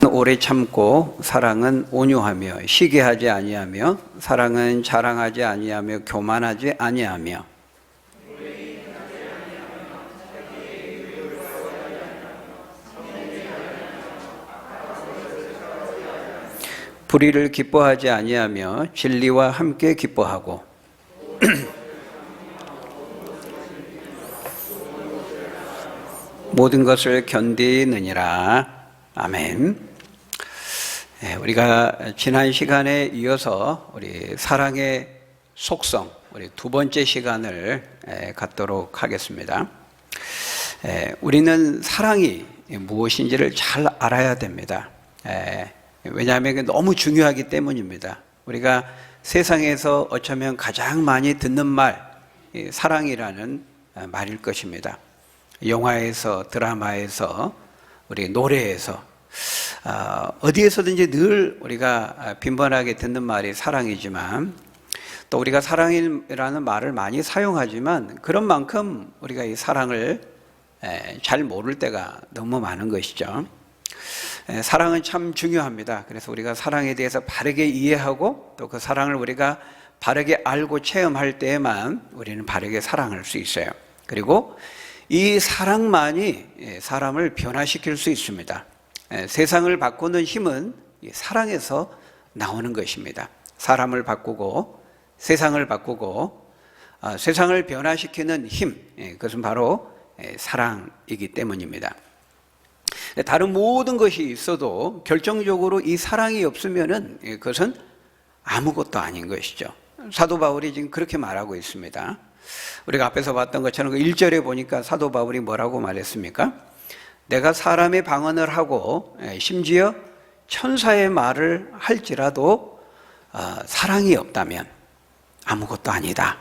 오래 참고 사랑은 온유하며 시기하지 아니하며 사랑은 자랑하지 아니하며 교만하지 아니하며 불의를 기뻐하지 아니하며 진리와 함께 기뻐하고 모든 것을 견디느니라. 아멘. 우리가 지난 시간에 이어서 우리 사랑의 속성, 우리 두 번째 시간을 갖도록 하겠습니다. 우리는 사랑이 무엇인지를 잘 알아야 됩니다. 왜냐하면 그게 너무 중요하기 때문입니다. 우리가 세상에서 어쩌면 가장 많이 듣는 말, 사랑이라는 말일 것입니다. 영화에서, 드라마에서, 우리 노래에서, 어디에서든지 늘 우리가 빈번하게 듣는 말이 사랑이지만, 또 우리가 사랑이라는 말을 많이 사용하지만 그런 만큼 우리가 이 사랑을 잘 모를 때가 너무 많은 것이죠. 사랑은 참 중요합니다. 그래서 우리가 사랑에 대해서 바르게 이해하고 또 그 사랑을 우리가 바르게 알고 체험할 때에만 우리는 바르게 사랑할 수 있어요. 그리고 이 사랑만이 사람을 변화시킬 수 있습니다. 세상을 바꾸는 힘은 사랑에서 나오는 것입니다. 사람을 바꾸고 세상을 바꾸고 세상을 변화시키는 힘, 그것은 바로 사랑이기 때문입니다. 다른 모든 것이 있어도 결정적으로 이 사랑이 없으면은 그것은 아무것도 아닌 것이죠. 사도 바울이 지금 그렇게 말하고 있습니다. 우리가 앞에서 봤던 것처럼 그 1절에 보니까 사도 바울이 뭐라고 말했습니까? 내가 사람의 방언을 하고 심지어 천사의 말을 할지라도 사랑이 없다면 아무것도 아니다.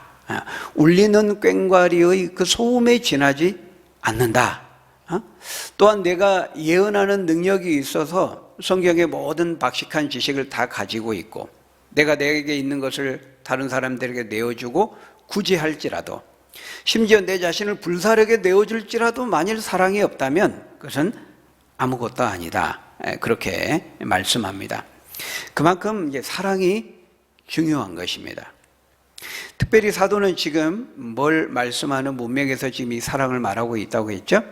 울리는 꽹과리의 그 소음에 지나지 않는다. 또한 내가 예언하는 능력이 있어서 성경의 모든 박식한 지식을 다 가지고 있고 내가 내게 있는 것을 다른 사람들에게 내어주고 굳이 할지라도 심지어 내 자신을 불사르게 내어줄지라도 만일 사랑이 없다면 그것은 아무것도 아니다. 그렇게 말씀합니다. 그만큼 이제 사랑이 중요한 것입니다. 특별히 사도는 지금 뭘 말씀하는 문맥에서 지금 이 사랑을 말하고 있다고 했죠?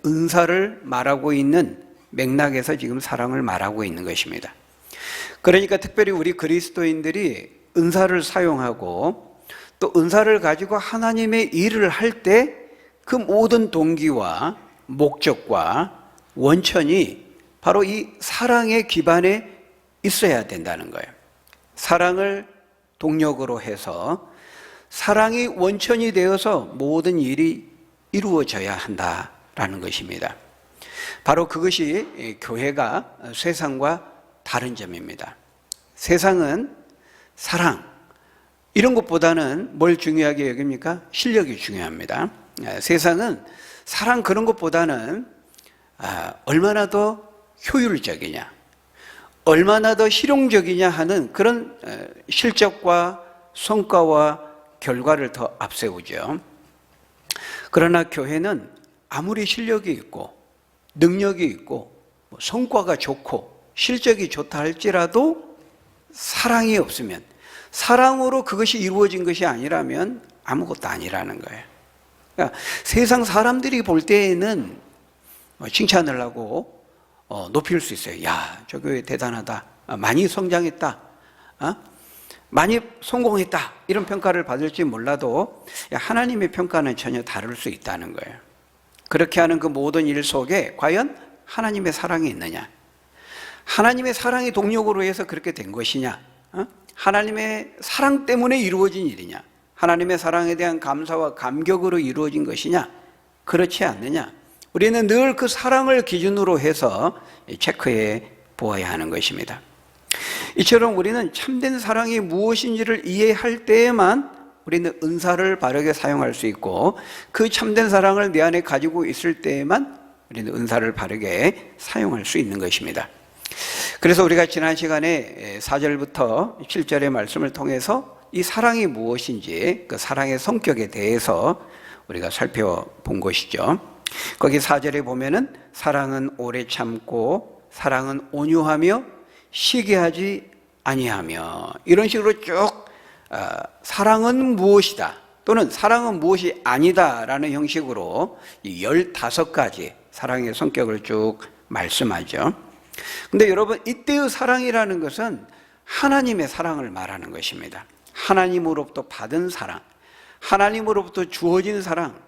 은사를 말하고 있는 맥락에서 지금 사랑을 말하고 있는 것입니다. 그러니까 특별히 우리 그리스도인들이 은사를 사용하고 또 은사를 가지고 하나님의 일을 할 때 그 모든 동기와 목적과 원천이 바로 이 사랑의 기반에 있어야 된다는 거예요. 사랑을 동력으로 해서 사랑이 원천이 되어서 모든 일이 이루어져야 한다라는 것입니다. 바로 그것이 교회가 세상과 다른 점입니다. 세상은 사랑, 이런 것보다는 뭘 중요하게 여깁니까? 실력이 중요합니다. 세상은 사랑 그런 것보다는 얼마나 더 효율적이냐, 얼마나 더 실용적이냐 하는 그런 실적과 성과와 결과를 더 앞세우죠. 그러나 교회는 아무리 실력이 있고 능력이 있고 성과가 좋고 실적이 좋다 할지라도 사랑이 없으면, 사랑으로 그것이 이루어진 것이 아니라면 아무것도 아니라는 거예요. 그러니까 세상 사람들이 볼 때에는 칭찬을 하고 높일 수 있어요. 야, 저 교회 대단하다. 많이 성장했다. 많이 성공했다. 이런 평가를 받을지 몰라도 하나님의 평가는 전혀 다를 수 있다는 거예요. 그렇게 하는 그 모든 일 속에 과연 하나님의 사랑이 있느냐? 하나님의 사랑이 동력으로 해서 그렇게 된 것이냐? 하나님의 사랑 때문에 이루어진 일이냐? 하나님의 사랑에 대한 감사와 감격으로 이루어진 것이냐? 그렇지 않느냐? 우리는 늘 그 사랑을 기준으로 해서 체크해 보아야 하는 것입니다. 이처럼 우리는 참된 사랑이 무엇인지를 이해할 때에만 우리는 은사를 바르게 사용할 수 있고 그 참된 사랑을 내 안에 가지고 있을 때에만 우리는 은사를 바르게 사용할 수 있는 것입니다. 그래서 우리가 지난 시간에 4절부터 7절의 말씀을 통해서 이 사랑이 무엇인지 그 사랑의 성격에 대해서 우리가 살펴본 것이죠. 거기 4절에 보면은 사랑은 오래 참고 사랑은 온유하며 시기하지 아니하며, 이런 식으로 쭉 사랑은 무엇이다 또는 사랑은 무엇이 아니다 라는 형식으로 15가지 사랑의 성격을 쭉 말씀하죠. 근데 여러분, 이때의 사랑이라는 것은 하나님의 사랑을 말하는 것입니다. 하나님으로부터 받은 사랑, 하나님으로부터 주어진 사랑,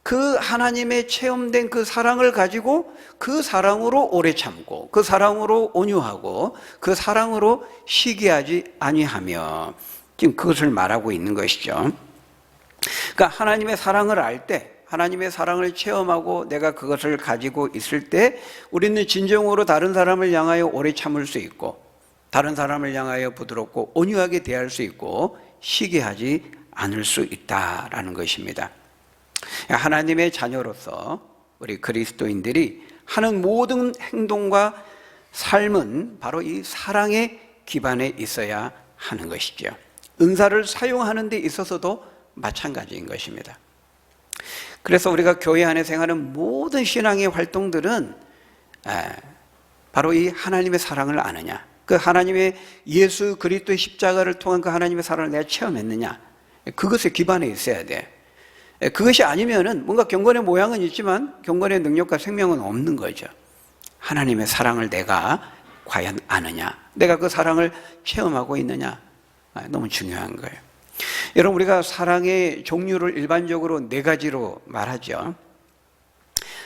그 하나님의 체험된 그 사랑을 가지고 그 사랑으로 오래 참고, 그 사랑으로 온유하고, 그 사랑으로 시기하지 아니하며, 지금 그것을 말하고 있는 것이죠. 그러니까 하나님의 사랑을 알 때, 하나님의 사랑을 체험하고 내가 그것을 가지고 있을 때 우리는 진정으로 다른 사람을 향하여 오래 참을 수 있고, 다른 사람을 향하여 부드럽고 온유하게 대할 수 있고 시기하지 않을 수 있다라는 것입니다. 하나님의 자녀로서 우리 그리스도인들이 하는 모든 행동과 삶은 바로 이 사랑의 기반에 있어야 하는 것이죠. 은사를 사용하는 데 있어서도 마찬가지인 것입니다. 그래서 우리가 교회 안에서 행하는 모든 신앙의 활동들은 바로 이 하나님의 사랑을 아느냐, 그 하나님의 예수 그리스도의 십자가를 통한 그 하나님의 사랑을 내가 체험했느냐, 그것의 기반에 있어야 돼. 그것이 아니면은 뭔가 경건의 모양은 있지만 경건의 능력과 생명은 없는 거죠. 하나님의 사랑을 내가 과연 아느냐, 내가 그 사랑을 체험하고 있느냐, 너무 중요한 거예요. 여러분, 우리가 사랑의 종류를 일반적으로 4가지로 말하죠.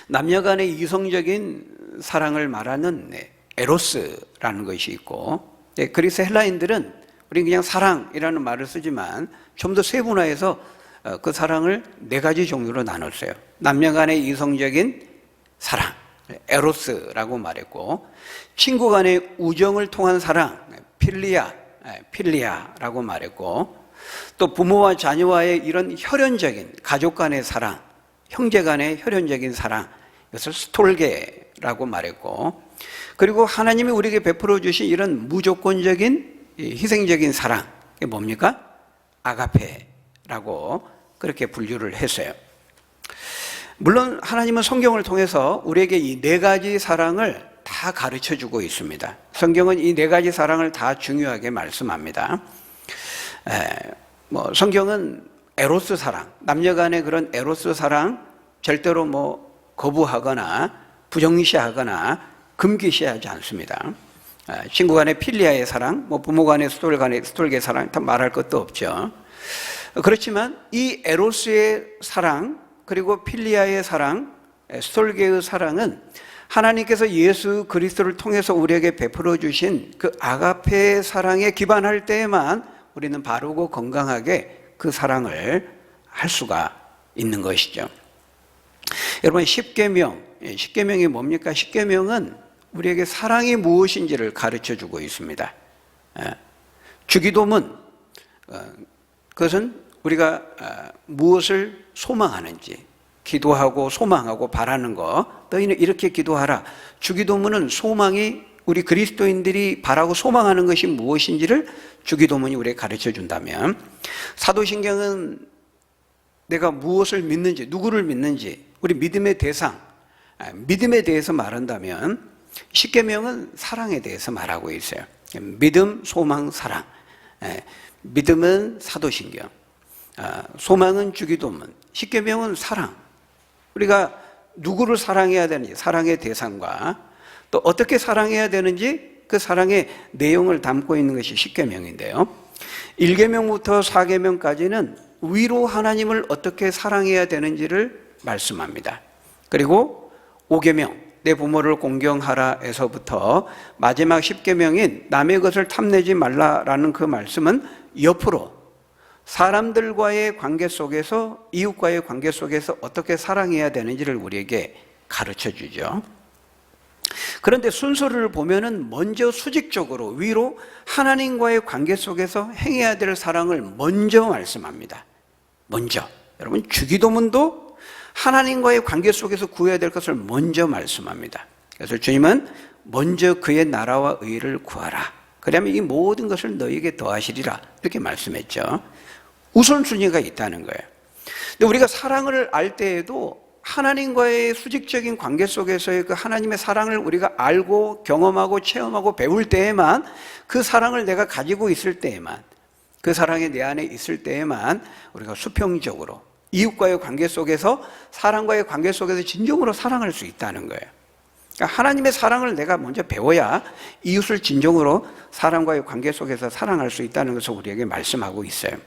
남녀 간의 이성적인 사랑을 말하는 에로스라는 것이 있고, 그리스 헬라인들은 우리는 그냥 사랑이라는 말을 쓰지만 좀 더 세분화해서 그 사랑을 4가지 종류로 나눴어요. 남녀 간의 이성적인 사랑, 에로스라고 말했고, 친구 간의 우정을 통한 사랑, 필리아라고 말했고, 또 부모와 자녀와의 이런 혈연적인 가족 간의 사랑, 형제 간의 혈연적인 사랑, 이것을 스톨게라고 말했고, 그리고 하나님이 우리에게 베풀어 주신 이런 무조건적인 희생적인 사랑, 이게 뭡니까? 아가페라고 그렇게 분류를 했어요. 물론 하나님은 성경을 통해서 우리에게 이 4가지 사랑을 다 가르쳐 주고 있습니다. 성경은 이 4가지 사랑을 다 중요하게 말씀합니다. 성경은 에로스 사랑, 남녀 간의 그런 에로스 사랑 절대로 거부하거나 부정시하거나 금기시하지 않습니다. 친구 간의 필리아의 사랑, 부모 간의 스톨게 사랑, 다 말할 것도 없죠. 그렇지만 이 에로스의 사랑, 그리고 필리아의 사랑, 스톨게의 사랑은 하나님께서 예수 그리스도를 통해서 우리에게 베풀어 주신 그 아가페의 사랑에 기반할 때에만 우리는 바르고 건강하게 그 사랑을 할 수가 있는 것이죠. 여러분, 십계명이 뭡니까? 십계명은 우리에게 사랑이 무엇인지를 가르쳐 주고 있습니다. 주기도문, 그것은 우리가 무엇을 소망하는지, 기도하고 소망하고 바라는 거, 너희는 이렇게 기도하라. 주기도문은 소망이, 우리 그리스도인들이 바라고 소망하는 것이 무엇인지를 주기도문이 우리에게 가르쳐 준다면, 사도신경은 내가 무엇을 믿는지, 누구를 믿는지, 우리 믿음의 대상, 믿음에 대해서 말한다면 십계명은 사랑에 대해서 말하고 있어요. 믿음, 소망, 사랑. 믿음은 사도신경, 소망은 주기도문, 십계명은 사랑. 우리가 누구를 사랑해야 되는지, 사랑의 대상과 또 어떻게 사랑해야 되는지 그 사랑의 내용을 담고 있는 것이 십계명인데요. 1계명부터 4계명까지는 위로 하나님을 어떻게 사랑해야 되는지를 말씀합니다. 그리고 5계명, 내 부모를 공경하라에서부터 마지막 10계명인 남의 것을 탐내지 말라라는 그 말씀은 옆으로 사람들과의 관계 속에서, 이웃과의 관계 속에서 어떻게 사랑해야 되는지를 우리에게 가르쳐 주죠. 그런데 순서를 보면은 먼저 수직적으로 위로 하나님과의 관계 속에서 행해야 될 사랑을 먼저 말씀합니다. 먼저. 여러분, 주기도문도 하나님과의 관계 속에서 구해야 될 것을 먼저 말씀합니다. 그래서 주님은 먼저 그의 나라와 의를 구하라. 그러면 이 모든 것을 너희에게 더하시리라. 이렇게 말씀했죠. 우선순위가 있다는 거예요. 근데 우리가 사랑을 알 때에도 하나님과의 수직적인 관계 속에서의 그 하나님의 사랑을 우리가 알고 경험하고 체험하고 배울 때에만, 그 사랑을 내가 가지고 있을 때에만, 그 사랑이 내 안에 있을 때에만 우리가 수평적으로 이웃과의 관계 속에서, 사랑과의 관계 속에서 진정으로 사랑할 수 있다는 거예요. 그러니까 하나님의 사랑을 내가 먼저 배워야 이웃을 진정으로 사랑과의 관계 속에서 사랑할 수 있다는 것을 우리에게 말씀하고 있어요.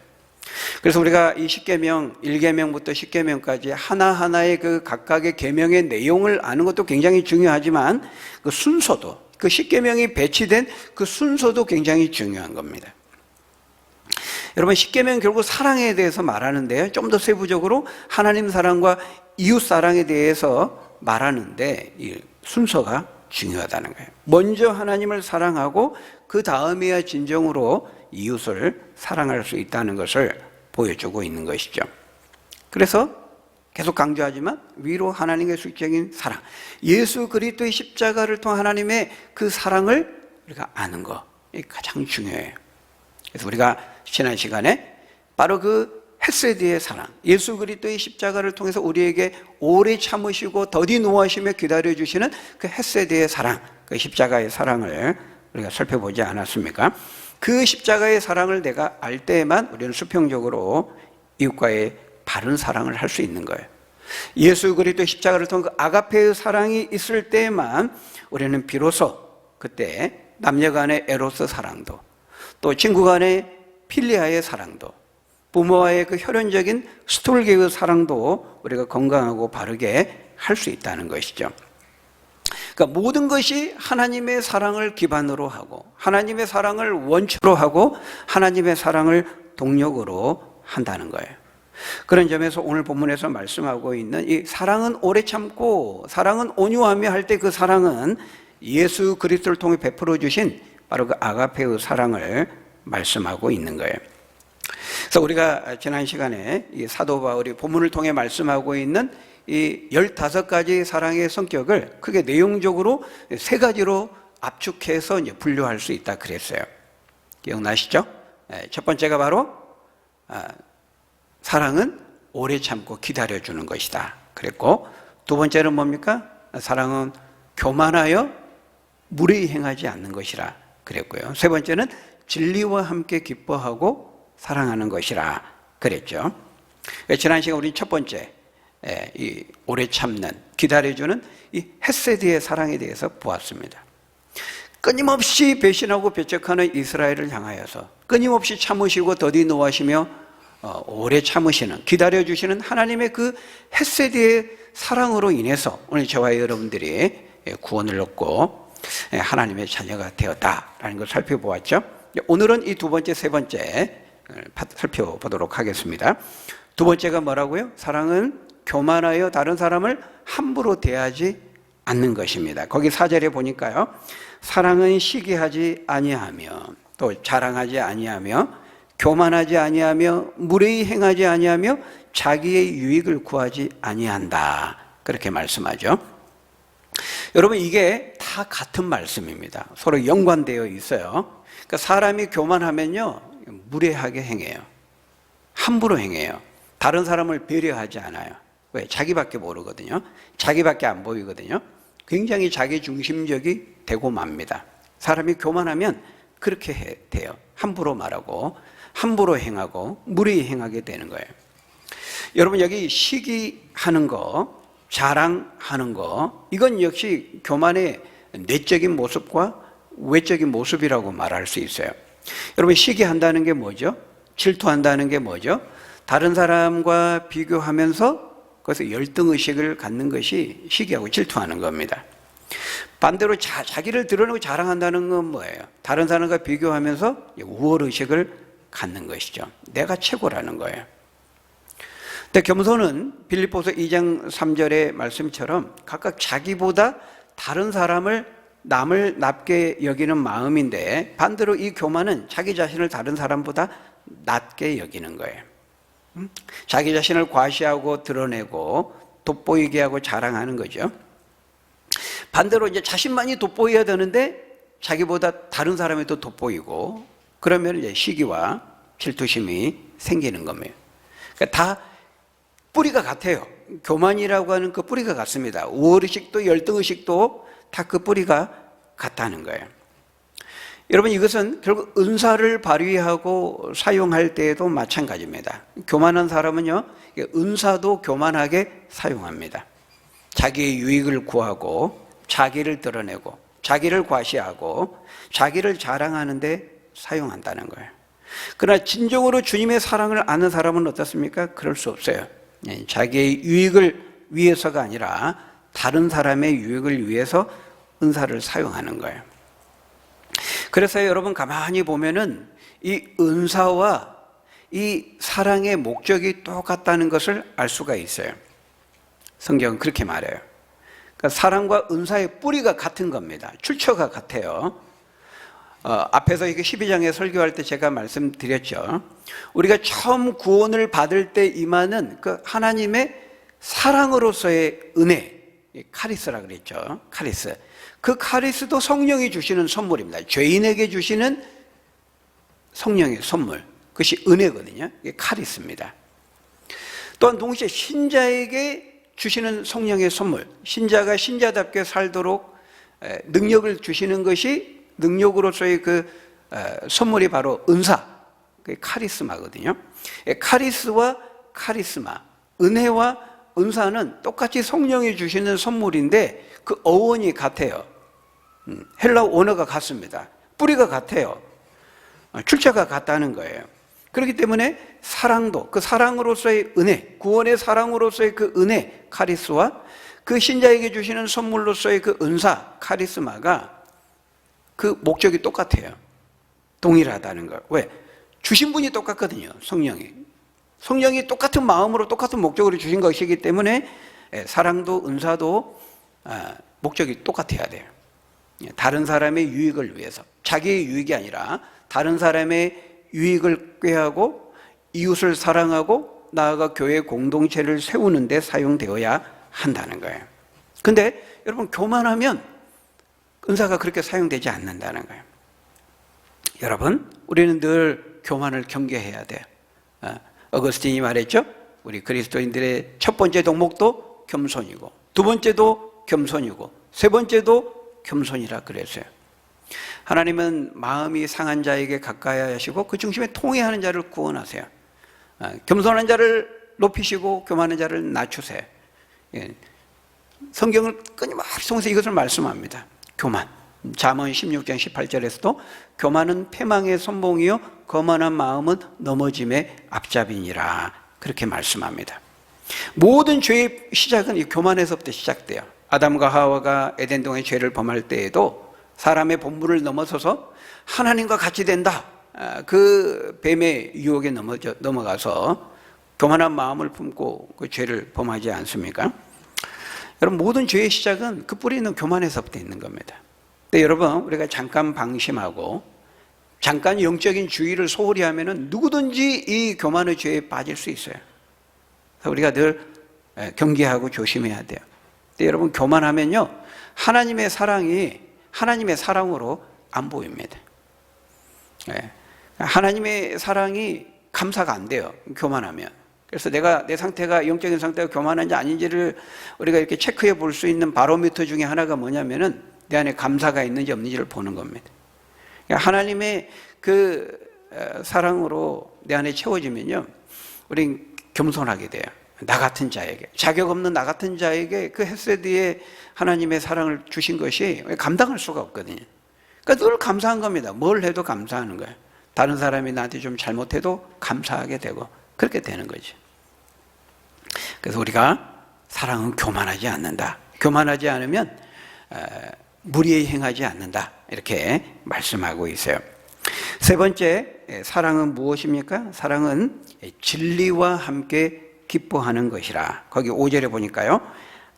그래서 우리가 이 십계명, 1계명부터 10계명까지 하나하나의 그 각각의 계명의 내용을 아는 것도 굉장히 중요하지만, 그 순서도, 그 10계명이 배치된 그 순서도 굉장히 중요한 겁니다. 여러분, 10계명 결국 사랑에 대해서 말하는데요, 좀 더 세부적으로 하나님 사랑과 이웃 사랑에 대해서 말하는데 이 순서가 중요하다는 거예요. 먼저 하나님을 사랑하고 그 다음에야 진정으로 이웃을 사랑할 수 있다는 것을 보여주고 있는 것이죠. 그래서 계속 강조하지만 위로 하나님의 수직적인 사랑, 예수 그리스도의 십자가를 통한 하나님의 그 사랑을 우리가 아는 것, 이게 가장 중요해요. 그래서 우리가 지난 시간에 바로 그 헤세드의 사랑, 예수 그리스도의 십자가를 통해서 우리에게 오래 참으시고 더디 노하시며 기다려주시는 그 헤세드의 사랑, 그 십자가의 사랑을 우리가 살펴보지 않았습니까? 그 십자가의 사랑을 내가 알 때에만 우리는 수평적으로 이웃과의 바른 사랑을 할 수 있는 거예요. 예수 그리스도의 십자가를 통한 그 아가페의 사랑이 있을 때에만 우리는 비로소 그때 남녀 간의 에로스 사랑도, 또 친구 간의 필리아의 사랑도, 부모와의 그 혈연적인 스톨게의 사랑도 우리가 건강하고 바르게 할 수 있다는 것이죠. 그러니까 모든 것이 하나님의 사랑을 기반으로 하고, 하나님의 사랑을 원초로 하고, 하나님의 사랑을 동력으로 한다는 거예요. 그런 점에서 오늘 본문에서 말씀하고 있는 이 사랑은 오래 참고 사랑은 온유하며 할 때, 그 사랑은 예수 그리스도를 통해 베풀어 주신 바로 그 아가페의 사랑을 말씀하고 있는 거예요. 그래서 우리가 지난 시간에 이 사도 바울이 본문을 통해 말씀하고 있는 이 15가지 사랑의 성격을 크게 내용적으로 3가지로 압축해서 이제 분류할 수 있다 그랬어요. 기억나시죠? 첫 번째가 바로 사랑은 오래 참고 기다려주는 것이다 그랬고, 두 번째는 뭡니까? 사랑은 교만하여 무례히 행하지 않는 것이라 그랬고요. 세 번째는 진리와 함께 기뻐하고 사랑하는 것이라 그랬죠. 지난 시간 우리 첫 번째, 이 오래 참는, 기다려주는 이 헤세드의 사랑에 대해서 보았습니다. 끊임없이 배신하고 배척하는 이스라엘을 향하여서 끊임없이 참으시고 더디 노하시며 오래 참으시는, 기다려주시는 하나님의 그 헤세드의 사랑으로 인해서 오늘 저와 여러분들이 구원을 얻고 하나님의 자녀가 되었다라는 걸 살펴보았죠. 오늘은 이 두 번째, 세 번째 살펴보도록 하겠습니다. 두 번째가 뭐라고요? 사랑은 교만하여 다른 사람을 함부로 대하지 않는 것입니다. 거기 4절에 보니까요, 사랑은 시기하지 아니하며 또 자랑하지 아니하며 교만하지 아니하며 무례히 행하지 아니하며 자기의 유익을 구하지 아니한다, 그렇게 말씀하죠. 여러분, 이게 다 같은 말씀입니다. 서로 연관되어 있어요. 그러니까 사람이 교만하면요, 무례하게 행해요. 함부로 행해요. 다른 사람을 배려하지 않아요. 왜? 자기밖에 모르거든요. 자기밖에 안 보이거든요. 굉장히 자기중심적이 되고 맙니다. 사람이 교만하면 그렇게 돼요. 함부로 말하고 함부로 행하고 무례히 행하게 되는 거예요. 여러분, 여기 시기하는 거, 자랑하는 거, 이건 역시 교만의 내적인 모습과 외적인 모습이라고 말할 수 있어요. 여러분, 시기한다는 게 뭐죠? 질투한다는 게 뭐죠? 다른 사람과 비교하면서 그래서 열등의식을 갖는 것이 시기하고 질투하는 겁니다. 반대로 자기를 드러내고 자랑한다는 건 뭐예요? 다른 사람과 비교하면서 우월의식을 갖는 것이죠. 내가 최고라는 거예요. 근데 겸손은 빌립보서 2장 3절의 말씀처럼 각각 자기보다 다른 사람을 남을 낮게 여기는 마음인데, 반대로 이 교만은 자기 자신을 다른 사람보다 낮게 여기는 거예요. 자기 자신을 과시하고 드러내고 돋보이게 하고 자랑하는 거죠. 반대로 이제 자신만이 돋보여야 되는데 자기보다 다른 사람이 또 돋보이고, 그러면 이제 시기와 질투심이 생기는 겁니다. 그러니까 다 뿌리가 같아요. 교만이라고 하는 그 뿌리가 같습니다. 우월의식도 열등의식도 다 그 뿌리가 같다는 거예요. 여러분, 이것은 결국 은사를 발휘하고 사용할 때에도 마찬가지입니다. 교만한 사람은요, 은사도 교만하게 사용합니다. 자기의 유익을 구하고 자기를 드러내고 자기를 과시하고 자기를 자랑하는 데 사용한다는 거예요. 그러나 진정으로 주님의 사랑을 아는 사람은 어떻습니까? 그럴 수 없어요. 자기의 유익을 위해서가 아니라 다른 사람의 유익을 위해서 은사를 사용하는 거예요. 그래서 여러분, 가만히 보면은 이 은사와 이 사랑의 목적이 똑같다는 것을 알 수가 있어요. 성경은 그렇게 말해요. 그러니까 사랑과 은사의 뿌리가 같은 겁니다. 출처가 같아요. 앞에서 이게 12장에 설교할 때 제가 말씀드렸죠. 우리가 처음 구원을 받을 때 임하는 그 하나님의 사랑으로서의 은혜, 카리스라 그랬죠. 카리스. 그 카리스도 성령이 주시는 선물입니다. 죄인에게 주시는 성령의 선물, 그것이 은혜거든요. 이게 카리스입니다. 또한 동시에 신자에게 주시는 성령의 선물, 신자가 신자답게 살도록 능력을 주시는 것이, 능력으로서의 그 선물이 바로 은사, 그게 카리스마거든요. 카리스와 카리스마, 은혜와 은사는 똑같이 성령이 주시는 선물인데 그 어원이 같아요. 헬라어 언어가 같습니다. 뿌리가 같아요. 출처가 같다는 거예요. 그렇기 때문에 사랑도, 그 사랑으로서의 은혜, 구원의 사랑으로서의 그 은혜, 카리스와 그 신자에게 주시는 선물로서의 그 은사, 카리스마가 그 목적이 똑같아요. 동일하다는 거. 왜? 주신 분이 똑같거든요. 성령이 똑같은 마음으로 똑같은 목적으로 주신 것이기 때문에 사랑도 은사도 목적이 똑같아야 돼요. 다른 사람의 유익을 위해서, 자기의 유익이 아니라 다른 사람의 유익을 꾀하고 이웃을 사랑하고 나아가 교회 공동체를 세우는 데 사용되어야 한다는 거예요. 근데 여러분, 교만하면 은사가 그렇게 사용되지 않는다는 거예요. 여러분, 우리는 늘 교만을 경계해야 돼요. 어거스틴이 말했죠. 우리 그리스도인들의 첫 번째 덕목도 겸손이고, 두 번째도 겸손이고, 세 번째도 겸손이라 그랬어요. 하나님은 마음이 상한 자에게 가까이 하시고 그 중심에 통회하는 자를 구원하세요. 겸손한 자를 높이시고 교만한 자를 낮추세요. 성경을 끊임없이 통해서 이것을 말씀합니다. 교만. 잠언 16장 18절에서도 교만은 패망의 선봉이요 거만한 마음은 넘어짐의 앞잡이니라, 그렇게 말씀합니다. 모든 죄의 시작은 이 교만에서부터 시작돼요. 아담과 하와가 에덴동의 죄를 범할 때에도 사람의 본분을 넘어서서 하나님과 같이 된다, 그 뱀의 유혹에 넘어가서 교만한 마음을 품고 그 죄를 범하지 않습니까? 여러분, 모든 죄의 시작은 그 뿌리는 교만에서부터 있는 겁니다. 근데 여러분, 우리가 잠깐 방심하고 잠깐 영적인 주의를 소홀히 하면은 누구든지 이 교만의 죄에 빠질 수 있어요. 그래서 우리가 늘 경계하고 조심해야 돼요. 근데 여러분, 교만하면요, 하나님의 사랑이 하나님의 사랑으로 안 보입니다. 하나님의 사랑이 감사가 안 돼요, 교만하면. 그래서 내 상태가, 영적인 상태가 교만한지 아닌지를 우리가 이렇게 체크해 볼 수 있는 바로미터 중에 하나가 뭐냐면은 내 안에 감사가 있는지 없는지를 보는 겁니다. 하나님의 그 사랑으로 내 안에 채워지면요, 우린 겸손하게 돼요. 나 같은 자에게, 자격 없는 나 같은 자에게 그 헤세드의 하나님의 사랑을 주신 것이 감당할 수가 없거든요. 그러니까 늘 감사한 겁니다. 뭘 해도 감사하는 거예요. 다른 사람이 나한테 좀 잘못해도 감사하게 되고 그렇게 되는 거죠. 그래서 우리가 사랑은 교만하지 않는다. 교만하지 않으면 무리에 행하지 않는다, 이렇게 말씀하고 있어요. 세 번째, 사랑은 무엇입니까? 사랑은 진리와 함께 기뻐하는 것이라. 거기 5절에 보니까요,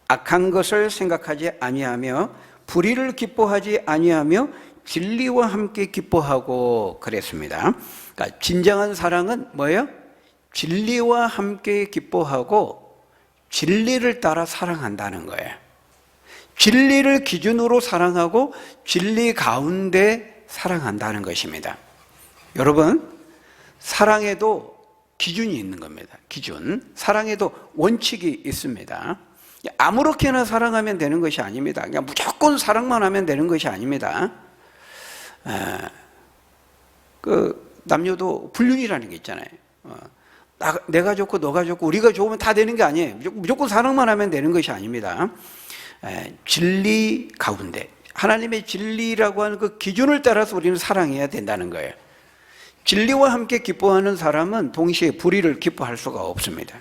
악한 것을 생각하지 아니하며 불의를 기뻐하지 아니하며 진리와 함께 기뻐하고 그랬습니다. 그러니까 진정한 사랑은 뭐예요? 진리와 함께 기뻐하고 진리를 따라 사랑한다는 거예요. 진리를 기준으로 사랑하고 진리 가운데 사랑한다는 것입니다. 여러분, 사랑에도 기준이 있는 겁니다. 기준. 사랑에도 원칙이 있습니다. 아무렇게나 사랑하면 되는 것이 아닙니다. 그냥 무조건 사랑만 하면 되는 것이 아닙니다. 남녀도 불륜이라는 게 있잖아요. 내가 좋고 너가 좋고 우리가 좋으면 다 되는 게 아니에요. 무조건 사랑만 하면 되는 것이 아닙니다. 진리 가운데 하나님의 진리라고 하는 그 기준을 따라서 우리는 사랑해야 된다는 거예요. 진리와 함께 기뻐하는 사람은 동시에 불의를 기뻐할 수가 없습니다.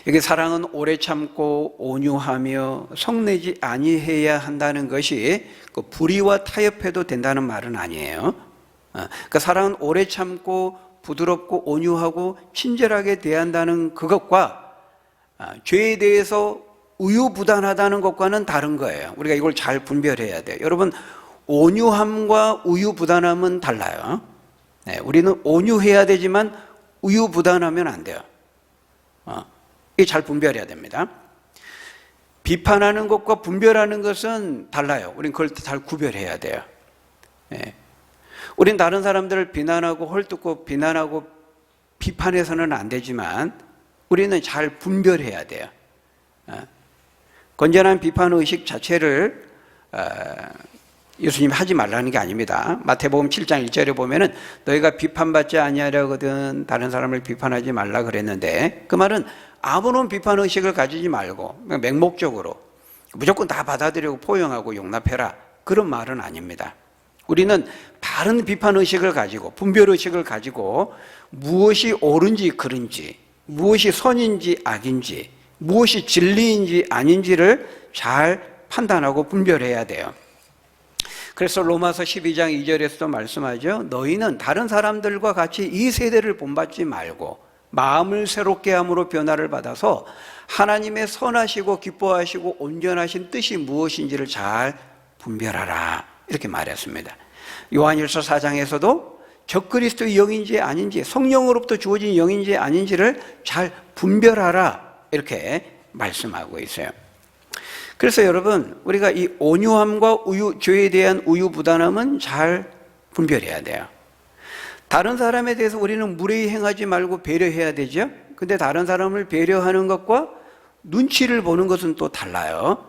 여기 사랑은 오래 참고 온유하며 성내지 아니해야 한다는 것이 그 불의와 타협해도 된다는 말은 아니에요. 그 사랑은 오래 참고 부드럽고 온유하고 친절하게 대한다는 그것과 죄에 대해서 우유부단하다는 것과는 다른 거예요. 우리가 이걸 잘 분별해야 돼요. 여러분, 온유함과 우유부단함은 달라요. 우리는 온유해야 되지만 우유부단하면 안 돼요. 이게 잘 분별해야 됩니다. 비판하는 것과 분별하는 것은 달라요. 우리는 그걸 잘 구별해야 돼요. 우린 다른 사람들을 비난하고 헐뜯고 비난하고 비판해서는 안 되지만 우리는 잘 분별해야 돼요. 건전한 비판 의식 자체를 예수님이 하지 말라는 게 아닙니다. 마태복음 7장 1절에 보면은 너희가 비판받지 아니하려거든 다른 사람을 비판하지 말라 그랬는데, 그 말은 아무런 비판 의식을 가지지 말고 맹목적으로 무조건 다 받아들이고 포용하고 용납해라, 그런 말은 아닙니다. 우리는 바른 비판 의식을 가지고 분별 의식을 가지고 무엇이 옳은지 그른지, 무엇이 선인지 악인지, 무엇이 진리인지 아닌지를 잘 판단하고 분별해야 돼요. 그래서 로마서 12장 2절에서도 말씀하죠. 너희는 다른 사람들과 같이 이 세대를 본받지 말고 마음을 새롭게 함으로 변화를 받아서 하나님의 선하시고 기뻐하시고 온전하신 뜻이 무엇인지를 잘 분별하라, 이렇게 말했습니다. 요한일서 4장에서도 적그리스도의 영인지 아닌지, 성령으로부터 주어진 영인지 아닌지를 잘 분별하라, 이렇게 말씀하고 있어요. 그래서 여러분, 우리가 이 온유함과 죄에 대한 우유부단함은 잘 분별해야 돼요. 다른 사람에 대해서 우리는 무례히 행하지 말고 배려해야 되죠. 근데 다른 사람을 배려하는 것과 눈치를 보는 것은 또 달라요.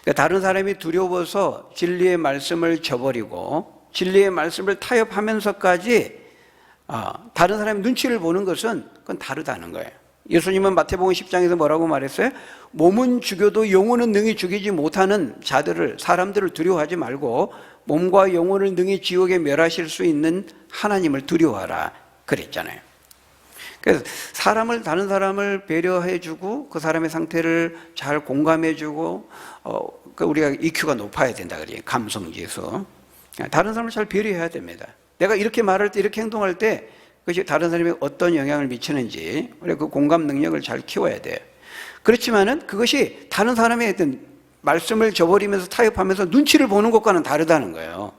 그러니까 다른 사람이 두려워서 진리의 말씀을 저버리고 진리의 말씀을 타협하면서까지 다른 사람의 눈치를 보는 것은 그건 다르다는 거예요. 예수님은 마태복음 10장에서 뭐라고 말했어요? 몸은 죽여도 영혼은 능히 죽이지 못하는 사람들을 두려워하지 말고 몸과 영혼을 능히 지옥에 멸하실 수 있는 하나님을 두려워하라 그랬잖아요. 그래서 다른 사람을 배려해주고 그 사람의 상태를 잘 공감해주고 우리가 EQ가 높아야 된다 그래요. 감성지수. 다른 사람을 잘 배려해야 됩니다. 내가 이렇게 말할 때, 이렇게 행동할 때 그것이 다른 사람에게 어떤 영향을 미치는지 우리가 그 공감 능력을 잘 키워야 돼요. 그렇지만은 그것이 다른 사람의 어떤 말씀을 저버리면서 타협하면서 눈치를 보는 것과는 다르다는 거예요.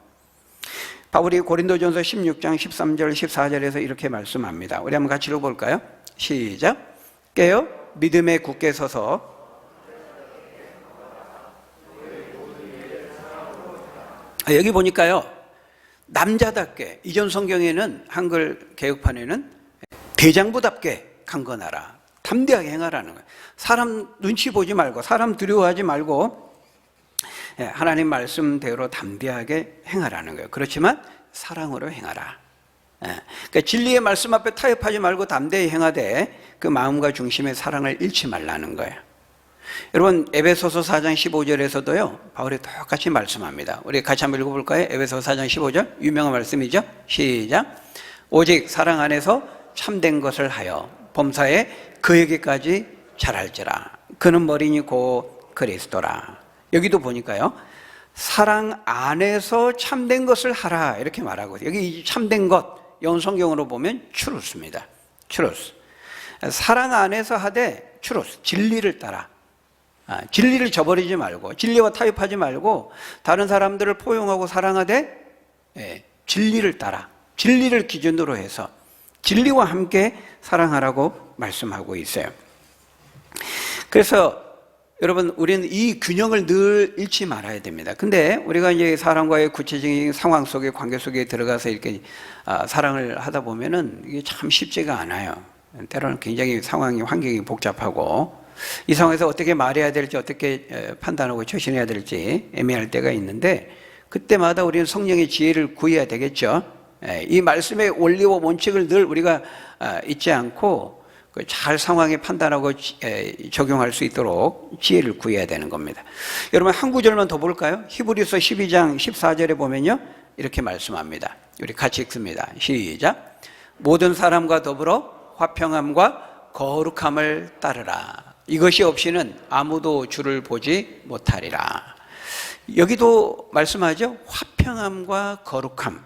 바울이 고린도전서 16장 13절 14절에서 이렇게 말씀합니다. 우리 한번 같이 읽어볼까요? 시작. 깨어 믿음에 굳게 서서 여기 보니까요, 남자답게, 이전 성경에는 한글 개혁판에는 대장부답게 강건하라, 담대하게 행하라는 거예요. 사람 눈치 보지 말고 사람 두려워하지 말고 하나님 말씀대로 담대하게 행하라는 거예요. 그렇지만 사랑으로 행하라. 그러니까 진리의 말씀 앞에 타협하지 말고 담대히 행하되 그 마음과 중심의 사랑을 잃지 말라는 거예요. 여러분, 에베소서 4장 15절에서도요 바울이 똑같이 말씀합니다. 우리 같이 한번 읽어볼까요? 에베소서 4장 15절, 유명한 말씀이죠. 시작. 오직 사랑 안에서 참된 것을 하여 범사에 그에게까지 잘할지라. 그는 머리니 곧 그리스도라. 여기도 보니까요, 사랑 안에서 참된 것을 하라, 이렇게 말하고, 여기 참된 것, 영성경으로 보면 추루스입니다. 추루스. 사랑 안에서 하되 추루스, 진리를 따라. 진리를 저버리지 말고, 진리와 타협하지 말고 다른 사람들을 포용하고 사랑하되 진리를 따라, 진리를 기준으로 해서 진리와 함께 사랑하라고 말씀하고 있어요. 그래서 여러분, 우리는 이 균형을 늘 잃지 말아야 됩니다. 근데 우리가 이제 사람과의 구체적인 상황 속에, 관계 속에 들어가서 이렇게 사랑을 하다 보면은 이게 참 쉽지가 않아요. 때로는 굉장히 상황이, 환경이 복잡하고, 이 상황에서 어떻게 말해야 될지, 어떻게 판단하고 처신해야 될지 애매할 때가 있는데, 그때마다 우리는 성령의 지혜를 구해야 되겠죠. 이 말씀의 원리와 원칙을 늘 우리가 잊지 않고 잘 상황에 판단하고 적용할 수 있도록 지혜를 구해야 되는 겁니다. 여러분, 한 구절만 더 볼까요? 히브리서 12장 14절에 보면요, 이렇게 말씀합니다. 우리 같이 읽습니다. 시작. 모든 사람과 더불어 화평함과 거룩함을 따르라. 이것이 없이는 아무도 주를 보지 못하리라. 여기도 말씀하죠. 화평함과 거룩함,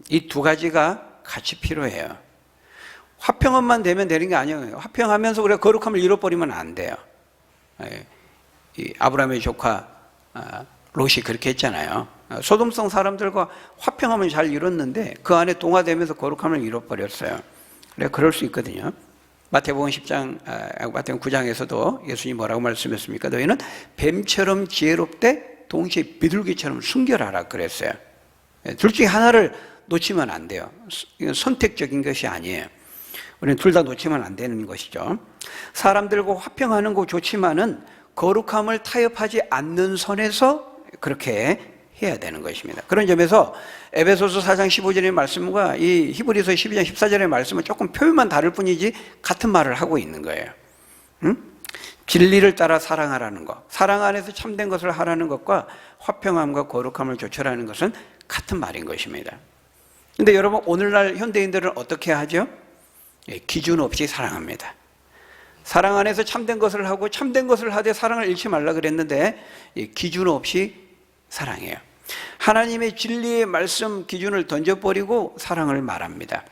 이 두 가지가 같이 필요해요. 화평함만 되면 되는 게 아니에요. 화평하면서 우리가 거룩함을 잃어버리면 안 돼요. 이 아브라함의 조카 롯이 그렇게 했잖아요. 소돔성 사람들과 화평함을 잘 이뤘는데 그 안에 동화되면서 거룩함을 잃어버렸어요. 그래, 그럴 수 있거든요. 마태복음 10장, 마태복음 9장에서도 예수님이 뭐라고 말씀했습니까? 너희는 뱀처럼 지혜롭되 동시에 비둘기처럼 순결하라 그랬어요. 둘 중에 하나를 놓치면 안 돼요. 이건 선택적인 것이 아니에요. 우리는 둘 다 놓치면 안 되는 것이죠. 사람들과 화평하는 거 좋지만은 거룩함을 타협하지 않는 선에서 그렇게 해야 되는 것입니다. 그런 점에서 에베소서 4장 15절의 말씀과 이 히브리서 12장 14절의 말씀은 조금 표현만 다를 뿐이지 같은 말을 하고 있는 거예요. 진리를 따라 사랑하라는 것, 사랑 안에서 참된 것을 하라는 것과 화평함과 거룩함을 조철하는 것은 같은 말인 것입니다. 그런데 여러분, 오늘날 현대인들은 어떻게 하죠? 기준 없이 사랑합니다. 사랑 안에서 참된 것을 하고 참된 것을 하되 사랑을 잃지 말라 그랬는데 기준 없이 사랑해요. 하나님의 진리의 말씀 기준을 던져버리고 사랑을 말합니다.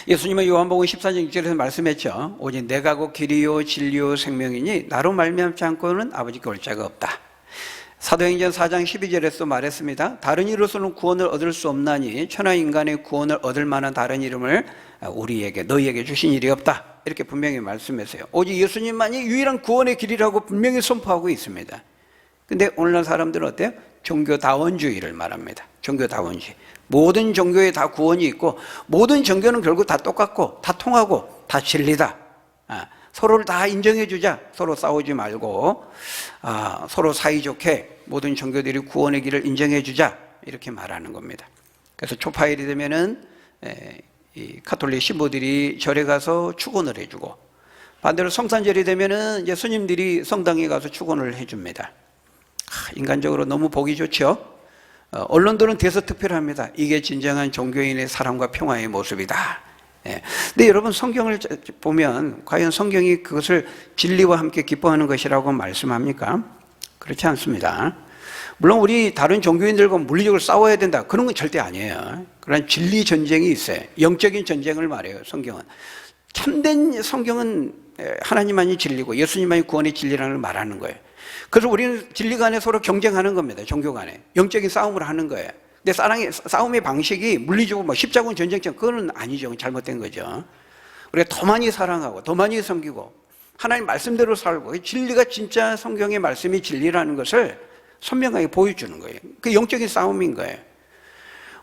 예수님은 요한복음 14장 6절에서 말씀했죠. 오직 내가 곧 길이요 진리요 생명이니 나로 말미암지 않고는 아버지께 올 자가 없다. 사도행전 4장 12절에서 말했습니다. 다른 이로서는 구원을 얻을 수 없나니 천하 인간의 구원을 얻을 만한 다른 이름을 우리에게 너희에게 주신 일이 없다. 이렇게 분명히 말씀했어요. 오직 예수님만이 유일한 구원의 길이라고 분명히 선포하고 있습니다. 근데 오늘날 사람들은 어때요? 종교다원주의를 말합니다. 종교다원주의. 모든 종교에 다 구원이 있고 모든 종교는 결국 다 똑같고 다 통하고 다 진리다. 서로를 다 인정해 주자. 서로 싸우지 말고 서로 사이좋게 모든 종교들이 구원의 길을 인정해 주자. 이렇게 말하는 겁니다. 그래서 초파일이 되면은 이 가톨릭 신부들이 절에 가서 축원을 해주고, 반대로 성탄절이 되면은 이제 스님들이 성당에 가서 축원을 해줍니다. 인간적으로 너무 보기 좋죠. 언론들은 대서특필합니다. 이게 진정한 종교인의 사랑과 평화의 모습이다. 근데 여러분, 성경을 보면 과연 성경이 그것을 진리와 함께 기뻐하는 것이라고 말씀합니까? 그렇지 않습니다. 물론 우리 다른 종교인들과 물리적으로 싸워야 된다, 그런 건 절대 아니에요. 그런 진리 전쟁이 있어요. 영적인 전쟁을 말해요. 성경은 참된 성경은 하나님만이 진리고 예수님만이 구원의 진리라는 걸 말하는 거예요. 그래서 우리는 진리 간에 서로 경쟁하는 겁니다. 종교 간에 영적인 싸움을 하는 거예요. 근데 싸움의 방식이 물리적으로 뭐 십자군 전쟁처럼 그거는 아니죠. 잘못된 거죠. 우리가 더 많이 사랑하고 더 많이 섬기고 하나님 말씀대로 살고, 진리가 진짜 성경의 말씀이 진리라는 것을 선명하게 보여주는 거예요. 그 영적인 싸움인 거예요.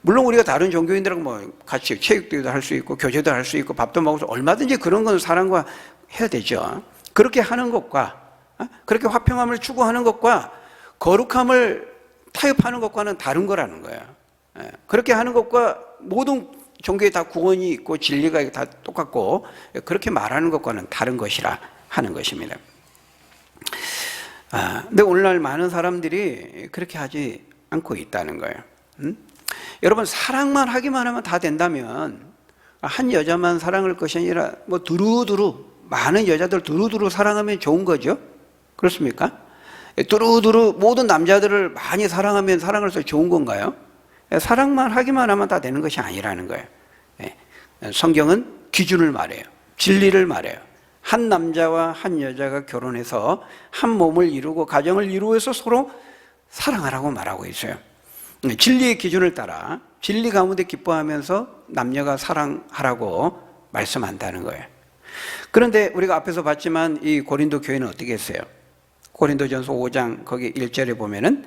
물론 우리가 다른 종교인들하고 뭐 같이 체육도 할 수 있고 교제도 할 수 있고 밥도 먹어서 얼마든지 그런 건 사랑과 해야 되죠. 그렇게 하는 것과 그렇게 화평함을 추구하는 것과 거룩함을 타협하는 것과는 다른 거라는 거예요. 그렇게 하는 것과 모든 종교에 다 구원이 있고 진리가 다 똑같고 그렇게 말하는 것과는 다른 것이라 하는 것입니다. 근데 오늘날 많은 사람들이 그렇게 하지 않고 있다는 거예요. 여러분, 사랑만 하기만 하면 다 된다면 한 여자만 사랑할 것이 아니라 뭐 두루두루 많은 여자들 두루두루 사랑하면 좋은 거죠. 그렇습니까? 두루두루 모든 남자들을 많이 사랑하면 사랑할수록 좋은 건가요? 사랑만 하기만 하면 다 되는 것이 아니라는 거예요. 성경은 기준을 말해요. 진리를 말해요. 한 남자와 한 여자가 결혼해서 한 몸을 이루고 가정을 이루어서 서로 사랑하라고 말하고 있어요. 진리의 기준을 따라 진리 가운데 기뻐하면서 남녀가 사랑하라고 말씀한다는 거예요. 그런데 우리가 앞에서 봤지만 이 고린도 교회는 어떻게 했어요? 고린도전서 5장 거기 1절에 보면은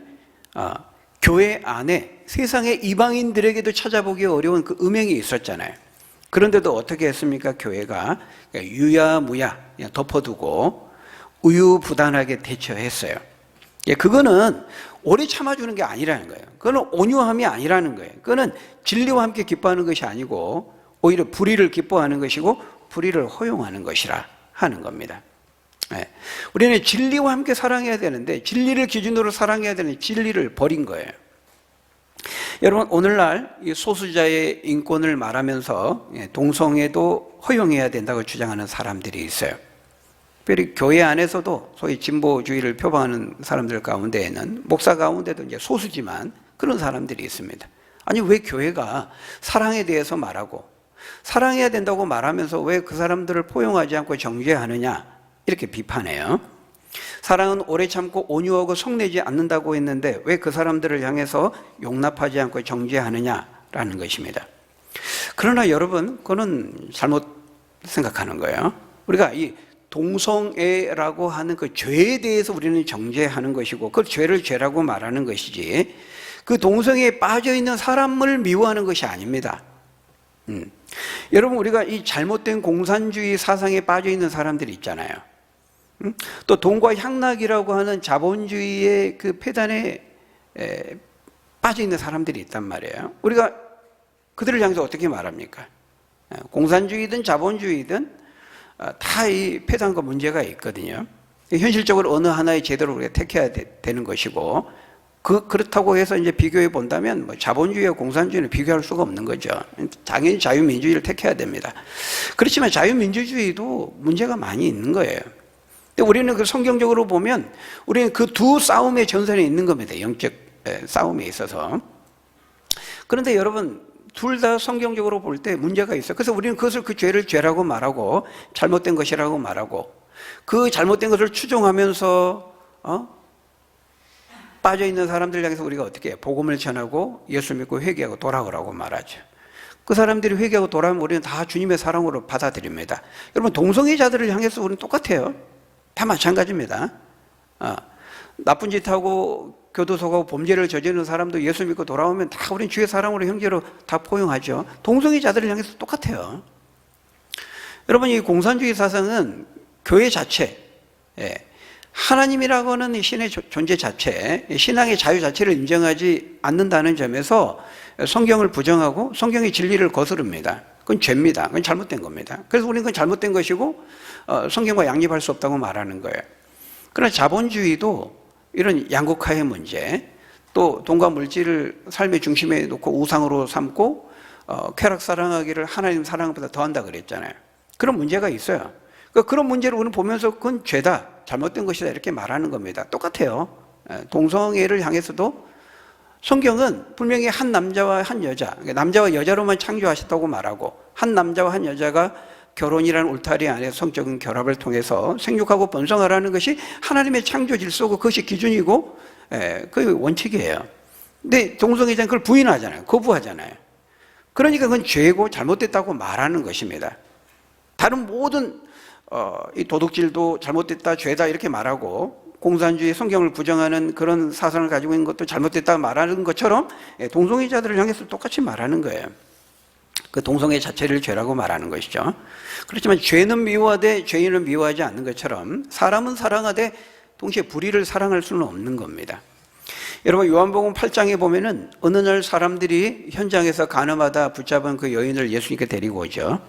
교회 안에 세상의 이방인들에게도 찾아보기 어려운 그 음행이 있었잖아요. 그런데도 어떻게 했습니까? 교회가 유야무야 덮어두고 우유부단하게 대처했어요. 그거는 오래 참아주는 게 아니라는 거예요. 그거는 온유함이 아니라는 거예요. 그거는 진리와 함께 기뻐하는 것이 아니고 오히려 불의를 기뻐하는 것이고 불의를 허용하는 것이라 하는 겁니다. 우리는 진리와 함께 사랑해야 되는데 진리를 기준으로 사랑해야 되는 진리를 버린 거예요. 여러분, 오늘날 이 소수자의 인권을 말하면서 동성애도 허용해야 된다고 주장하는 사람들이 있어요. 특별히 교회 안에서도 소위 진보주의를 표방하는 사람들 가운데에는 목사 가운데도 이제 소수지만 그런 사람들이 있습니다. 아니, 왜 교회가 사랑에 대해서 말하고 사랑해야 된다고 말하면서 왜 그 사람들을 포용하지 않고 정죄하느냐 이렇게 비판해요. 사랑은 오래 참고 온유하고 성내지 않는다고 했는데 왜 그 사람들을 향해서 용납하지 않고 정죄하느냐라는 것입니다. 그러나 여러분, 그거는 잘못 생각하는 거예요. 우리가 이 동성애라고 하는 그 죄에 대해서 우리는 정죄하는 것이고 그 죄를 죄라고 말하는 것이지 그 동성애에 빠져 있는 사람을 미워하는 것이 아닙니다. 여러분, 우리가 이 잘못된 공산주의 사상에 빠져 있는 사람들이 있잖아요. 또 돈과 향락이라고 하는 자본주의의 그 폐단에 빠져 있는 사람들이 있단 말이에요. 우리가 그들을 향해서 어떻게 말합니까? 공산주의든 자본주의든 다 이 폐단과 문제가 있거든요. 현실적으로 어느 하나의 제도를 우리가 택해야 되는 것이고 그렇다고 해서 이제 비교해 본다면 뭐 자본주의와 공산주의는 비교할 수가 없는 거죠. 당연히 자유민주주의를 택해야 됩니다. 그렇지만 자유민주주의도 문제가 많이 있는 거예요. 근데 우리는 그 성경적으로 보면 우리는 그 두 싸움의 전선에 있는 겁니다. 영적 싸움에 있어서. 그런데 여러분, 둘 다 성경적으로 볼 때 문제가 있어요. 그래서 우리는 그것을 그 죄를 죄라고 말하고 잘못된 것이라고 말하고 그 잘못된 것을 추종하면서 빠져있는 사람들 향해서 우리가 어떻게 해요? 복음을 전하고 예수 믿고 회개하고 돌아오라고 말하죠. 그 사람들이 회개하고 돌아오면 우리는 다 주님의 사랑으로 받아들입니다. 여러분, 동성애자들을 향해서 우리는 똑같아요. 다 마찬가지입니다. 나쁜 짓 하고 교도소가고 범죄를 저지르는 사람도 예수 믿고 돌아오면 다 우린 주의 사랑으로 형제로 다 포용하죠. 동성애자들을 향해서 똑같아요. 여러분, 이 공산주의 사상은 교회 자체, 하나님이라고 하는 신의 존재 자체, 신앙의 자유 자체를 인정하지 않는다는 점에서 성경을 부정하고 성경의 진리를 거스릅니다. 그건 죄입니다. 그건 잘못된 겁니다. 그래서 우리는 그건 잘못된 것이고 성경과 양립할 수 없다고 말하는 거예요. 그러나 자본주의도 이런 양극화의 문제, 또 돈과 물질을 삶의 중심에 놓고 우상으로 삼고 쾌락 사랑하기를 하나님 사랑보다 더한다 그랬잖아요. 그런 문제가 있어요. 그런 문제를 우리는 보면서 그건 죄다, 잘못된 것이다 이렇게 말하는 겁니다. 똑같아요. 동성애를 향해서도 성경은 분명히 한 남자와 한 여자, 남자와 여자로만 창조하셨다고 말하고 한 남자와 한 여자가 결혼이라는 울타리 안에 성적인 결합을 통해서 생육하고 번성하라는 것이 하나님의 창조 질서고 그것이 기준이고 그 원칙이에요. 근데 동성애자는 그걸 부인하잖아요. 거부하잖아요. 그러니까 그건 죄고 잘못됐다고 말하는 것입니다. 다른 모든 이 도둑질도 잘못됐다, 죄다 이렇게 말하고 공산주의 성경을 부정하는 그런 사상을 가지고 있는 것도 잘못됐다 말하는 것처럼 동성애자들을 향해서 똑같이 말하는 거예요. 그 동성애 자체를 죄라고 말하는 것이죠. 그렇지만 죄는 미워하되 죄인은 미워하지 않는 것처럼 사람은 사랑하되 동시에 불의를 사랑할 수는 없는 겁니다. 여러분, 요한복음 8장에 보면은 어느 날 사람들이 현장에서 간음하다 붙잡은 그 여인을 예수님께 데리고 오죠.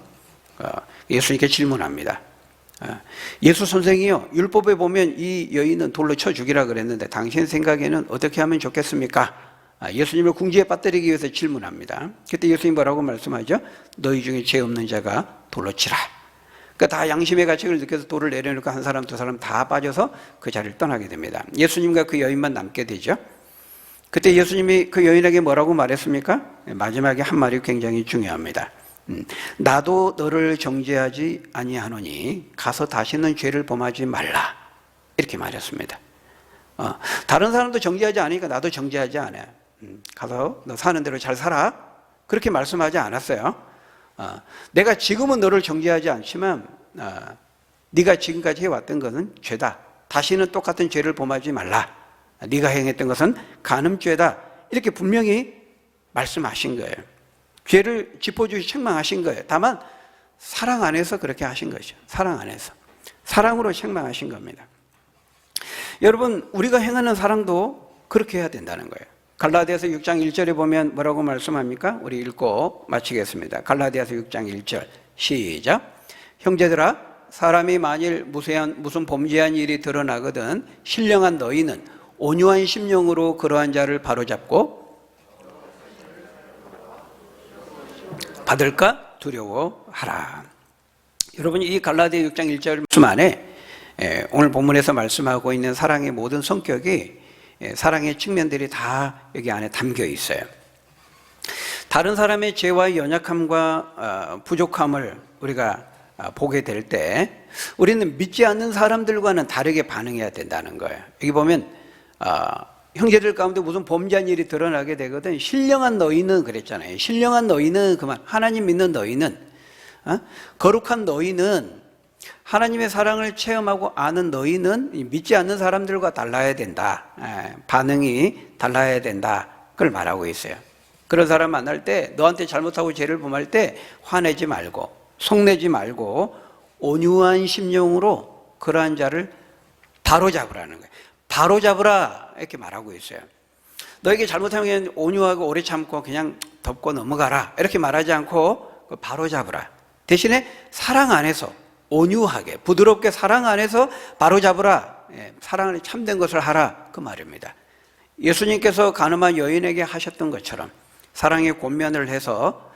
예수님께 질문합니다. 예수 선생이요, 율법에 보면 이 여인은 돌로 쳐 죽이라 그랬는데 당신 생각에는 어떻게 하면 좋겠습니까? 예수님을 궁지에 빠뜨리기 위해서 질문합니다. 그때 예수님 뭐라고 말씀하죠? 너희 중에 죄 없는 자가 돌로 치라. 그러니까 다 양심의 가책을 느껴서 돌을 내려놓고 한 사람 두 사람 다 빠져서 그 자리를 떠나게 됩니다. 예수님과 그 여인만 남게 되죠. 그때 예수님이 그 여인에게 뭐라고 말했습니까? 마지막에 한 말이 굉장히 중요합니다. 나도 너를 정죄하지 아니하노니 가서 다시는 죄를 범하지 말라, 이렇게 말했습니다. 다른 사람도 정죄하지 않으니까 나도 정죄하지 않아요. 가서 너 사는 대로 잘 살아, 그렇게 말씀하지 않았어요. 내가 지금은 너를 정죄하지 않지만 네가 지금까지 해왔던 것은 죄다, 다시는 똑같은 죄를 범하지 말라. 네가 행했던 것은 간음죄다. 이렇게 분명히 말씀하신 거예요. 죄를 짚어주시 책망하신 거예요. 다만 사랑 안에서 그렇게 하신 거죠. 사랑 안에서. 사랑으로 책망하신 겁니다. 여러분, 우리가 행하는 사랑도 그렇게 해야 된다는 거예요. 갈라디아서 6장 1절에 보면 뭐라고 말씀합니까? 우리 읽고 마치겠습니다. 갈라디아서 6장 1절 시작. 형제들아, 사람이 만일 무슨 범죄한 일이 드러나거든 신령한 너희는 온유한 심령으로 그러한 자를 바로잡고 받을까 두려워하라. 여러분, 이 갈라디아 6장 1절 말씀 안에 오늘 본문에서 말씀하고 있는 사랑의 모든 성격이 사랑의 측면들이 다 여기 안에 담겨 있어요. 다른 사람의 죄와 연약함과 부족함을 우리가 보게 될 때 우리는 믿지 않는 사람들과는 다르게 반응해야 된다는 거예요. 여기 보면 형제들 가운데 무슨 범죄한 일이 드러나게 되거든 신령한 너희는 그랬잖아요. 신령한 너희는 그만 하나님 믿는 너희는 거룩한 너희는 하나님의 사랑을 체험하고 아는 너희는 믿지 않는 사람들과 달라야 된다. 반응이 달라야 된다. 그걸 말하고 있어요. 그런 사람 만날 때 너한테 잘못하고 죄를 범할 때 화내지 말고 속내지 말고 온유한 심령으로 그러한 자를 바로잡으라는 거예요. 바로잡으라 이렇게 말하고 있어요. 너에게 잘못하면 온유하고 오래 참고 그냥 덮고 넘어가라 이렇게 말하지 않고 바로잡으라. 대신에 사랑 안에서 온유하게 부드럽게 사랑 안에서 바로잡으라. 사랑 안에 참된 것을 하라 그 말입니다. 예수님께서 가늠한 여인에게 하셨던 것처럼 사랑의 권면을 해서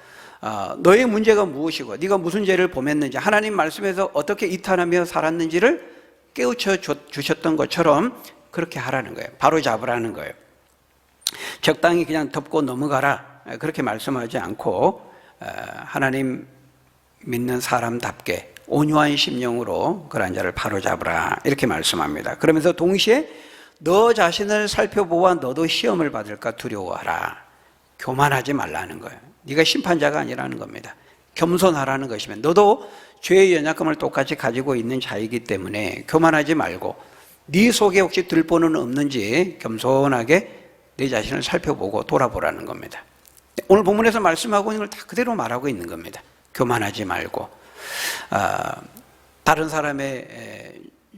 너의 문제가 무엇이고 네가 무슨 죄를 범했는지 하나님 말씀에서 어떻게 이탄하며 살았는지를 깨우쳐 주셨던 것처럼 그렇게 하라는 거예요. 바로잡으라는 거예요. 적당히 그냥 덮고 넘어가라 그렇게 말씀하지 않고 하나님 믿는 사람답게 온유한 심령으로 그런 자를 바로잡으라 이렇게 말씀합니다. 그러면서 동시에 너 자신을 살펴보아 너도 시험을 받을까 두려워하라. 교만하지 말라는 거예요. 네가 심판자가 아니라는 겁니다. 겸손하라는 것이면 너도 죄의 연약함을 똑같이 가지고 있는 자이기 때문에 교만하지 말고 네 속에 혹시 들보는 없는지 겸손하게 네 자신을 살펴보고 돌아보라는 겁니다. 오늘 본문에서 말씀하고 있는 걸 다 그대로 말하고 있는 겁니다. 교만하지 말고 다른 사람의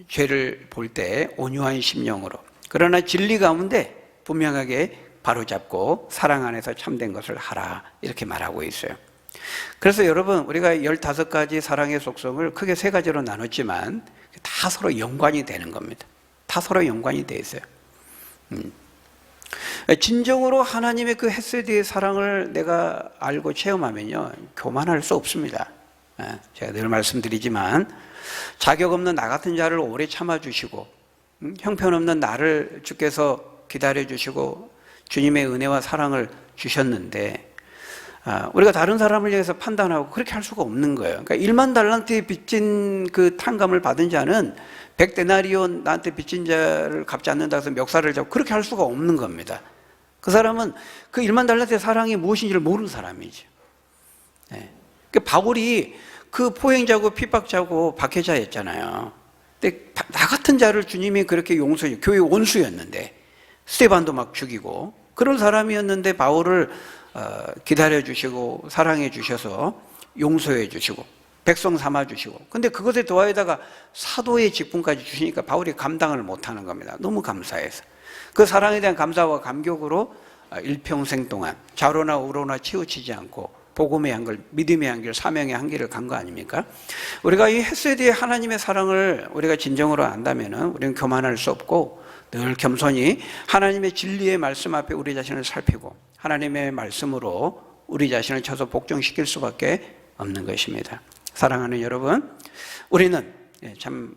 죄를 볼 때 온유한 심령으로 그러나 진리 가운데 분명하게 바로잡고 사랑 안에서 참된 것을 하라 이렇게 말하고 있어요. 그래서 여러분 우리가 15가지 사랑의 속성을 크게 3가지로 나눴지만 다 서로 연관이 되는 겁니다. 다 서로 연관이 돼 있어요. 진정으로 하나님의 그 헤세드의 사랑을 내가 알고 체험하면요 교만할 수 없습니다. 제가 늘 말씀드리지만 자격 없는 나 같은 자를 오래 참아주시고 형편없는 나를 주께서 기다려주시고 주님의 은혜와 사랑을 주셨는데 우리가 다른 사람을 위해서 판단하고 그렇게 할 수가 없는 거예요. 그러니까 1만 달란트에 빚진 그 탕감을 받은 자는 100데나리온 나한테 빚진 자를 갚지 않는다 해서 멱살을 잡고 그렇게 할 수가 없는 겁니다. 그 사람은 그 1만 달란트의 사랑이 무엇인지를 모르는 사람이죠. 그러니까 바울이 그 포행자고 핍박자고 박해자였잖아요. 근데 나 같은 자를 주님이 그렇게 용서해 교회 원수였는데 스테반도 막 죽이고 그런 사람이었는데 바울을 기다려 주시고 사랑해 주셔서 용서해 주시고 백성 삼아 주시고 근데 그것에 더하여다가 사도의 직분까지 주시니까 바울이 감당을 못하는 겁니다. 너무 감사해서 그 사랑에 대한 감사와 감격으로 일평생 동안 좌로나 우로나 치우치지 않고 복음의 한길, 믿음의 한길, 사명의 한길을 간 거 아닙니까? 우리가 이 헤세드의 하나님의 사랑을 우리가 진정으로 안다면은 우리는 교만할 수 없고 늘 겸손히 하나님의 진리의 말씀 앞에 우리 자신을 살피고 하나님의 말씀으로 우리 자신을 쳐서 복종시킬 수밖에 없는 것입니다. 사랑하는 여러분, 우리는 참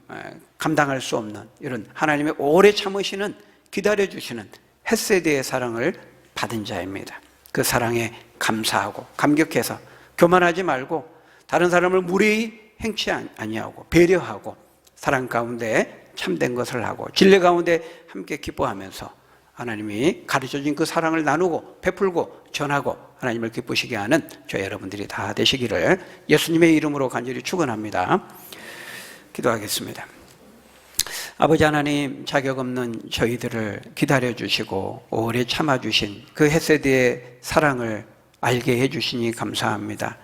감당할 수 없는 이런 하나님의 오래 참으시는 기다려주시는 헤세드의 사랑을 받은 자입니다. 그 사랑에 감사하고 감격해서 교만하지 말고 다른 사람을 무례히 행치 아니하고 배려하고 사랑 가운데 참된 것을 하고 진리 가운데 함께 기뻐하면서 하나님이 가르쳐준 그 사랑을 나누고 베풀고 전하고 하나님을 기쁘시게 하는 저 여러분들이 다 되시기를 예수님의 이름으로 간절히 축원합니다. 기도하겠습니다. 아버지 하나님, 자격 없는 저희들을 기다려주시고 오래 참아주신 그 헤세드의 사랑을 알게 해주시니 감사합니다.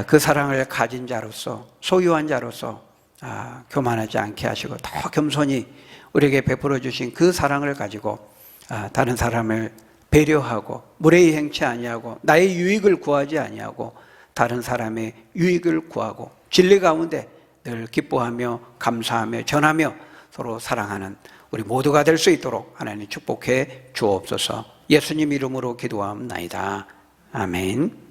그 사랑을 가진 자로서, 소유한 자로서 교만하지 않게 하시고 더 겸손히 우리에게 베풀어 주신 그 사랑을 가지고 다른 사람을 배려하고 무례히 행치 아니하고 나의 유익을 구하지 아니하고 다른 사람의 유익을 구하고 진리 가운데 늘 기뻐하며 감사하며 전하며 서로 사랑하는 우리 모두가 될 수 있도록 하나님 축복해 주옵소서. 예수님 이름으로 기도하옵나이다. 아멘.